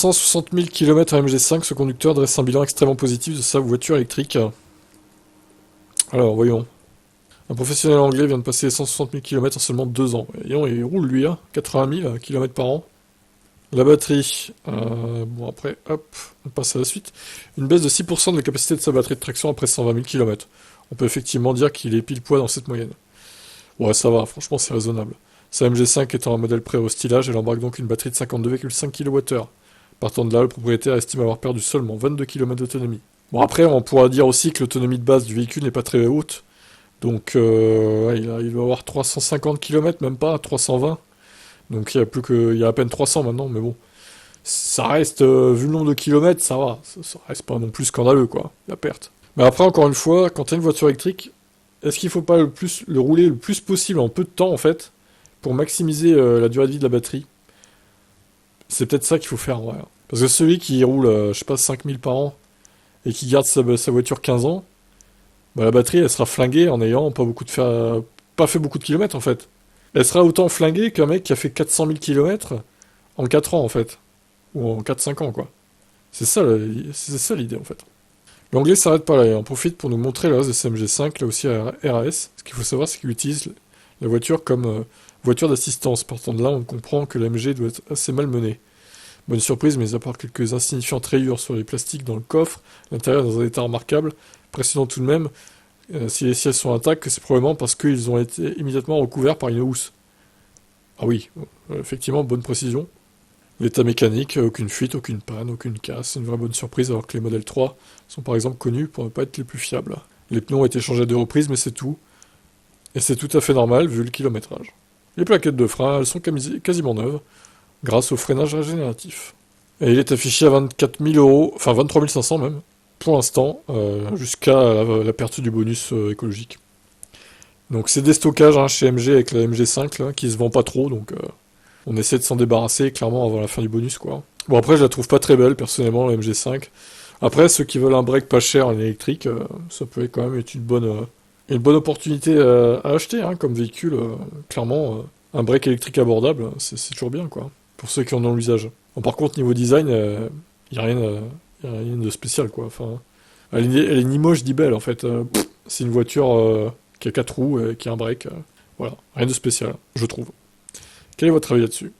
160 000 km à MG5, ce conducteur dresse un bilan extrêmement positif de sa voiture électrique. Alors, voyons. Un professionnel anglais vient de passer les 160 000 km en seulement 2 ans. Et il roule lui, hein, 80 000 km par an. La batterie, bon après, hop, on passe à la suite. Une baisse de 6% de la capacité de sa batterie de traction après 120 000 km. On peut effectivement dire qu'il est pile poids dans cette moyenne. Ouais, ça va, franchement c'est raisonnable. Sa MG5 étant un modèle prêt au stylage, elle embarque donc une batterie de 52,5 kWh. Partant de là, le propriétaire estime avoir perdu seulement 22 km d'autonomie. Bon après, on pourra dire aussi que l'autonomie de base du véhicule n'est pas très haute. Donc ouais, il va avoir 350 km, même pas, 320. Donc il y a à peine 300 maintenant, mais bon. Ça reste, vu le nombre de kilomètres, ça va. Ça reste pas non plus scandaleux, quoi, la perte. Mais après, encore une fois, quand t'as une voiture électrique, est-ce qu'il faut pas le rouler le plus possible en peu de temps, en fait, pour maximiser la durée de vie de la batterie? C'est peut-être ça qu'il faut faire, ouais. Parce que celui qui roule, je sais pas, 5000 par an, et qui garde sa voiture 15 ans, bah, la batterie, elle sera flinguée en ayant pas fait beaucoup de kilomètres, en fait. Elle sera autant flinguée qu'un mec qui a fait 400 000 kilomètres en 4 ans, en fait. Ou en 4-5 ans, quoi. C'est ça l'idée, en fait. L'anglais s'arrête pas là, et en profite pour nous montrer le reste de CMG5, là aussi à RAS. Ce qu'il faut savoir, c'est qu'il utilise la voiture comme voiture d'assistance. Partant de là, on comprend que l'AMG doit être assez mal menée. Bonne surprise, mais à part quelques insignifiantes rayures sur les plastiques dans le coffre, l'intérieur est dans un état remarquable, précisant tout de même, si les sièges sont intacts, que c'est probablement parce qu'ils ont été immédiatement recouverts par une housse. Ah oui, effectivement, bonne précision. L'état mécanique, aucune fuite, aucune panne, aucune casse, une vraie bonne surprise alors que les modèles 3 sont par exemple connus pour ne pas être les plus fiables. Les pneus ont été changés à 2 reprises mais c'est tout, et c'est tout à fait normal vu le kilométrage. Les plaquettes de frein, elles sont quasiment neuves, grâce au freinage régénératif. Et il est affiché à 24 000 euros, enfin 23 500 même, pour l'instant, jusqu'à la perte du bonus écologique. Donc c'est des stockages hein, chez MG avec la MG5 là, qui se vend pas trop, donc on essaie de s'en débarrasser clairement avant la fin du bonus quoi. Bon après je la trouve pas très belle personnellement la MG5. Après ceux qui veulent un break pas cher en électrique, ça peut quand même être une bonne opportunité à acheter hein, comme véhicule. Clairement un break électrique abordable, c'est toujours bien quoi. Pour ceux qui en ont l'usage. Bon, par contre niveau design, y a rien, y a rien de spécial quoi. Enfin, elle est ni moche ni belle en fait. C'est une voiture qui a 4 roues et qui a un break. Voilà, rien de spécial, je trouve. Quel est votre avis là-dessus?